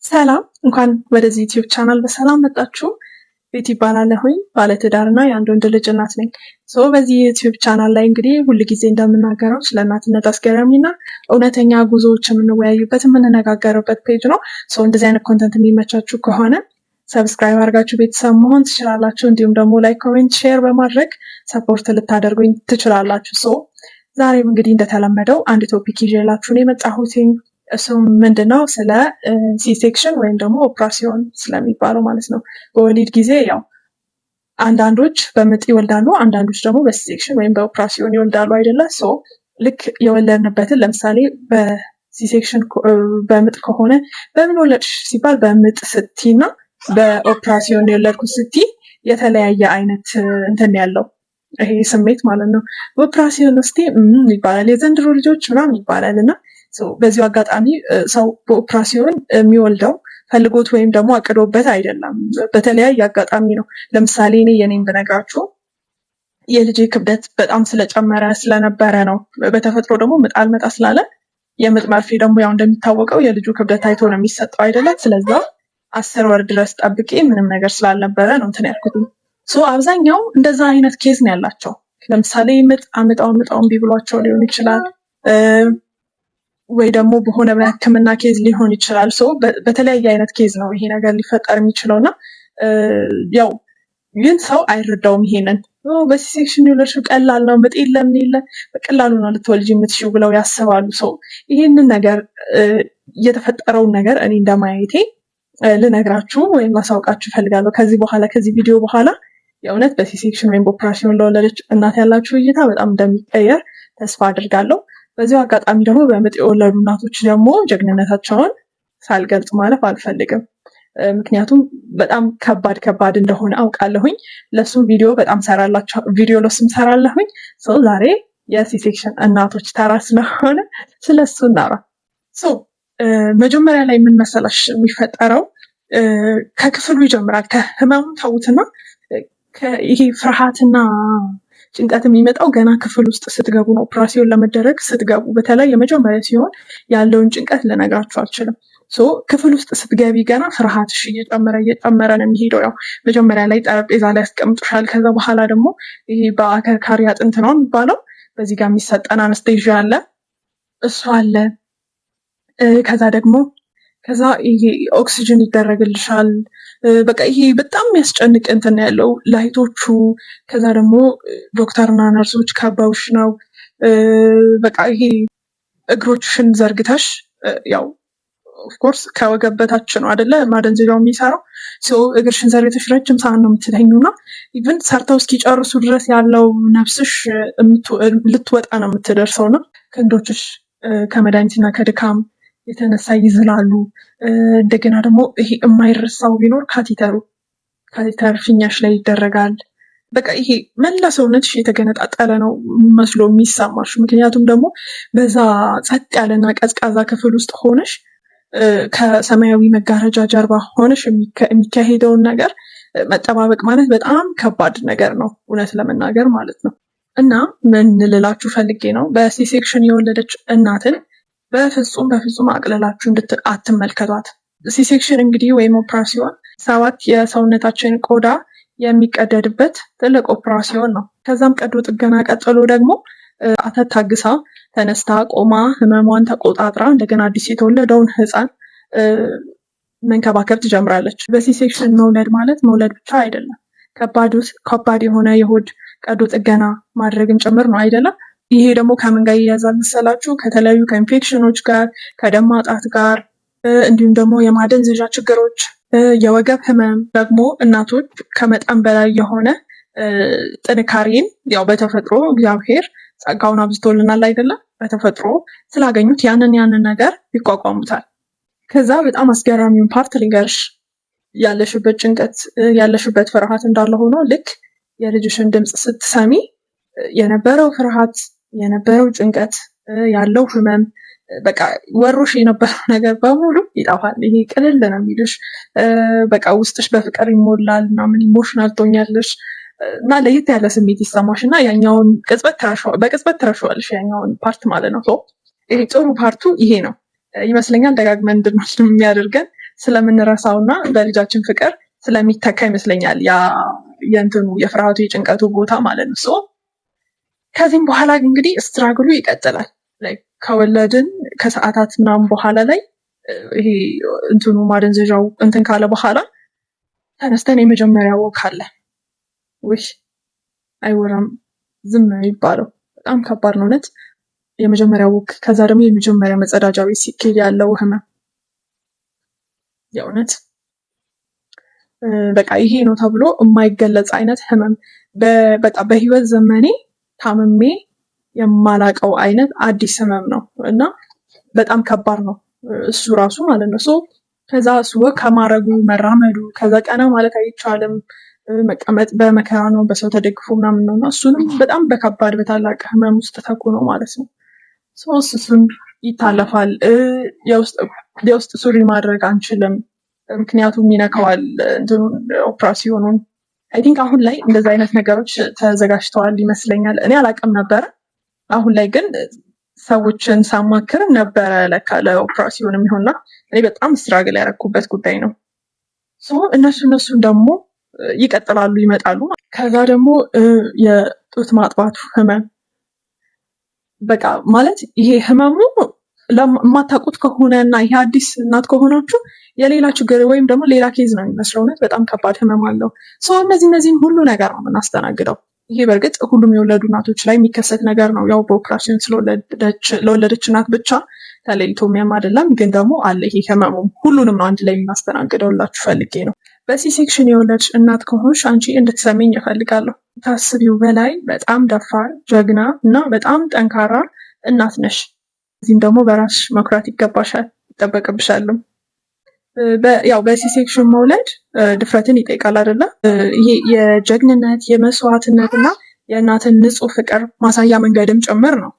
ሰላም እንኳን ወደዚህ ዩቲዩብ ቻናል በሰላም መጣችሁ። ቤት ይባላለሁኝ ባለትዳርና የአንድ ወንድ ልጅ እናት ነኝ። በዚህ ዩቲዩብ ቻናል ላይ እንግዲህ ሁልጊዜ እንደምናገረው ስለ እናትነት አስገራሚና እውነተኛ ጉዞዎች የምንወያዩበት የምንነጋገርበት ፔጅ ነው። እንደዚህ አይነት ኮንተንት የሚመቻችሁ ከሆነ ሰብስክራይብ አድርጋችሁ ቤተሰብ መሆን ትችላላችሁ። እንዲሁም ደግሞ ላይክ፣ ኮሜንት፣ ሼር በማድረግ ሰፖርት ልታደርጉኝ ትችላላችሁ። ዛሬም እንግዲህ እንደተለመደው አንድ ቶፒክ ይዤላችሁ ነው የመጣሁት። እሱም ምንድነው ስለ ሲሴክሽን ወይም ደግሞ ኦፕራሲዮን ስለሚባለው ማለት ነው። በወሊድ ጊዜ ያው አንዳንዶች በምጥ ይወልዳሉ፣ አንዳንዶች ደግሞ በሲሴክሽን ወይም በኦፕራሲዮን ይወልዳሉ አይደለ? ልክ የወለድንበትን ለምሳሌ በሲሴክሽን በምጥ ከሆነ በምን ወለድሽ ሲባል በምጥ ስትይና በኦፕራሲዮን የወለድኩት ስትይ የተለያየ አይነት እንትን ያለው ይሄ ስሜት ማለት ነው። በኦፕራሲዮን ውስጥ ይባላል የዘንድሮ ልጆች ምናምን ይባላል እና በዚሁ አጋጣሚ ሰው በኦፕራሲዮን የሚወልደው ፈልጎት ወይም ደግሞ አቅዶበት አይደለም። በተለያየ አጋጣሚ ነው። ለምሳሌ እኔ የኔን ብነግራችሁ የልጄ ክብደት በጣም ስለጨመረ ስለነበረ ነው። በተፈጥሮ ደግሞ ምጥ አልመጣ ስላለ የምጥ መርፌ ደግሞ ያው እንደሚታወቀው የልጁ ክብደት አይቶ ነው የሚሰጠው አይደለም። ስለዛ 10 ወር ድረስ ጠብቄ ምንም ነገር ስላልነበረ ነው እንትን ያልኩት። አብዛኛው እንደዛ አይነት ኬዝ ነው ያላቸው። ለምሳሌ ምጥ አምጣው እምቢ ብሏቸው ሊሆን ይችላል ወይ ደግሞ በሆነ በሕክምና ኬዝ ሊሆን ይችላል። በተለያየ አይነት ኬዝ ነው ይሄ ነገር ሊፈጠር የሚችለውና ያው ግን ሰው አይረዳውም። ይሄንን በሲሴክሽን የወለድሽው ቀላል ነው፣ ምጥ የለም በቀላሉ ነው ልትወልጂ የምትሽው ብለው ያስባሉ። ይሄንን ነገር የተፈጠረውን ነገር እኔ እንደማየቴ ልነግራችሁ ወይም ማሳውቃችሁ እፈልጋለሁ። ከዚህ ቪዲዮ በኋላ የእውነት በሲሴክሽን ወይም በኦፕራሲዮን ለወለደች እናት ያላችሁ እይታ በጣም እንደሚቀየር ተስፋ አድርጋለሁ። በዚሁ አጋጣሚ ደግሞ በምጥ የወለዱ እናቶች ደግሞ ጀግንነታቸውን ሳልገልጽ ማለፍ አልፈልግም። ምክንያቱም በጣም ከባድ እንደሆነ አውቃለሁኝ። ለሱም ቪዲዮ ለሱም ሰራለሁኝ። ዛሬ የሲሴክሽን እናቶች ተራ ስለሆነ ስለሱ እናውራ። መጀመሪያ ላይ ምን መሰላሽ የሚፈጠረው ከክፍሉ ይጀምራል። ከህመሙ ተውትና ይሄ ፍርሃትና ጭንቀት የሚመጣው ገና ክፍል ውስጥ ስትገቡ ነው። ኦፕራሲዮን ለመደረግ ስትገቡ በተለይ የመጀመሪያ ሲሆን ያለውን ጭንቀት ልነግራችሁ አልችልም። ክፍል ውስጥ ስትገቢ ገና ፍርሃትሽ እየጨመረ ነው የሚሄደው። ያው መጀመሪያ ላይ ጠረጴዛ ላይ ያስቀምጡሻል። ከዛ በኋላ ደግሞ ይሄ በአከርካሪ አጥንት ነው የሚባለው በዚህ ጋር የሚሰጠን አነስቴዥያ አለ፣ እሱ አለ። ከዛ ይሄ ኦክሲጅን ይደረግልሻል። በቃ ይሄ በጣም የሚያስጨንቅ እንትን ያለው ላይቶቹ። ከዛ ደግሞ ዶክተርና ነርሶች ከበውሽ ነው። በቃ ይሄ እግሮችሽን ዘርግተሽ ያው ኦፍኮርስ ከወገብ በታች ነው አይደለ ማደንዘዣው የሚሰራው። እግርሽን ዘርግተሽ ረጅም ሰዓት ነው የምትተኙና ኢቭን ሰርተው እስኪጨርሱ ድረስ ያለው ነፍስሽ ልትወጣ ነው የምትደርሰውና ክንዶችሽ ከመድኃኒትና ከድካም የተነሳ ይዝላሉ። እንደገና ደግሞ ይሄ የማይረሳው ቢኖር ካቴተር ፊኛሽ ላይ ይደረጋል። በቃ ይሄ መላ ሰውነትሽ የተገነጣጠለ ነው መስሎ የሚሰማሽ። ምክንያቱም ደግሞ በዛ ጸጥ ያለና ቀዝቃዛ ክፍል ውስጥ ሆነሽ ከሰማያዊ መጋረጃ ጀርባ ሆነሽ የሚካሄደውን ነገር መጠባበቅ ማለት በጣም ከባድ ነገር ነው እውነት ለመናገር ማለት ነው። እና ምን ልላችሁ ፈልጌ ነው፣ በሲሴክሽን የወለደች እናትን በፍጹም አቅልላችሁ አትመልከቷት። ሲሴክሽን እንግዲህ ወይም ኦፕራሲዮን 7 የሰውነታችን ቆዳ የሚቀደድበት ትልቅ ኦፕራሲዮን ነው። ከዛም ቀዶ ጥገና ቀጥሎ ደግሞ ታግሳ ተነስታ ቆማ ህመሟን ተቆጣጥራ እንደገና አዲስ የተወለደውን ህፃን መንከባከብ ትጀምራለች። በሲሴክሽን መውለድ ማለት መውለድ ብቻ አይደለም፣ ከባድ የሆነ የሆድ ቀዶ ጥገና ማድረግም ጭምር ነው አይደለም። ይሄ ደግሞ ከምን ጋር ይያዛል መሰላችሁ? ከተለያዩ ከኢንፌክሽኖች ጋር፣ ከደም ማጣት ጋር፣ እንዲሁም ደግሞ የማደንዘዣ ችግሮች፣ የወገብ ህመም። ደግሞ እናቶች ከመጠን በላይ የሆነ ጥንካሬን ያው በተፈጥሮ እግዚአብሔር ጸጋውን አብዝቶልናል አይደለም፣ በተፈጥሮ ስላገኙት ያንን ነገር ይቋቋሙታል። ከዛ በጣም አስገራሚውን ፓርት ልንገርሽ። ያለሽበት ጭንቀት ያለሽበት ፍርሃት እንዳለ ሆኖ ልክ የልጅሽን ድምፅ ስትሰሚ የነበረው ፍርሃት የነበረው ጭንቀት ያለው ህመም በቃ ወሮሽ የነበረው ነገር በሙሉ ይጠፋል። ይሄ ቅልል ነው የሚልሽ። በቃ ውስጥሽ በፍቅር ይሞላል ምናምን ኢሞሽናል ትሆኛለሽ እና ለየት ያለ ስሜት ይሰማሽ እና ያኛውን በቅጽበት ትረሺዋለሽ ያኛውን ፓርት ማለት ነው። ይሄ ጥሩ ፓርቱ ይሄ ነው ይመስለኛል። ደጋግመን እንድንወስድ የሚያደርገን ስለምንረሳውና በልጃችን ፍቅር ስለሚተካ ይመስለኛል ያ የእንትኑ የፍርሃቱ የጭንቀቱ ቦታ ማለት ነው። ሶ ከዚህም በኋላ እንግዲህ ስትራግሉ ይቀጥላል። ከወለድን ከሰዓታት ምናምን በኋላ ላይ ይሄ እንትኑ ማደንዘዣው እንትን ካለ በኋላ ተነስተን የመጀመሪያ ወክ አለ። ውይ አይወራም፣ ዝም ነው የሚባለው። በጣም ከባድ ነው እውነት የመጀመሪያ ወክ። ከዛ ደግሞ የመጀመሪያ መጸዳጃ ቤት ሲኬድ ያለው ህመም የእውነት በቃ ይሄ ነው ተብሎ የማይገለጽ አይነት ህመም። በቃ በህይወት ዘመኔ ታምሜ የማላቀው አይነት አዲስ ህመም ነው እና በጣም ከባድ ነው እሱ ራሱ ማለት ነው። ሶ ከዛ እሱ ወክ ከማረጉ መራመዱ፣ ከዛ ቀና ማለት አይቻልም፣ መቀመጥ በመከራ ነው፣ በሰው ተደግፎ ምናምን ነው እና እሱንም በጣም በከባድ በታላቅ ህመም ውስጥ ተኮ ነው ማለት ነው። እሱን ይታለፋል። የውስጥ ሱሪ ማድረግ አንችልም፣ ምክንያቱም ይነካዋል እንትኑን ኦፕራሲዮኑን። አይ ቲንክ አሁን ላይ እንደዚ አይነት ነገሮች ተዘጋጅተዋል ይመስለኛል። እኔ አላቅም ነበረ። አሁን ላይ ግን ሰዎችን ሳማክር ነበረ ለካ ለኦፕራሲዮን የሚሆንና እኔ በጣም ስትራግል ያደረኩበት ጉዳይ ነው። እነሱን ደግሞ ይቀጥላሉ ይመጣሉ። ከዛ ደግሞ የጡት ማጥባቱ ህመም በቃ ማለት ይሄ ህመሙ ለማታውቁት ከሆነ እና ይሄ አዲስ እናት ከሆናችሁ የሌላ ችግር ወይም ደግሞ ሌላ ኬዝ ነው የሚመስለው። እውነት በጣም ከባድ ህመም አለው። እነዚህን ሁሉ ነገር ነው የምናስተናግደው። ይሄ በእርግጥ ሁሉም የወለዱ እናቶች ላይ የሚከሰት ነገር ነው። ያው በኦፕራሽን ለወለደች እናት ብቻ ተለይቶ የሚያም አይደለም፣ ግን ደግሞ አለ ይሄ ህመሙም። ሁሉንም ነው አንድ ላይ የምናስተናግደው ላችሁ ፈልጌ ነው። በሲ-ሴክሽን የወለድሽ እናት ከሆንሽ አንቺ እንድትሰሚኝ እፈልጋለሁ። ታስቢው በላይ በጣም ደፋር፣ ጀግና እና በጣም ጠንካራ እናት ነሽ። እዚህም ደግሞ በራስሽ መኩራት ይገባሻል፣ ይጠበቅብሻልም። ያው በሲ-ሴክሽን መውለድ ድፍረትን ይጠይቃል አይደለ? ይሄ የጀግንነት የመስዋዕትነት እና የእናትን ንጹህ ፍቅር ማሳያ መንገድም ጭምር ነው።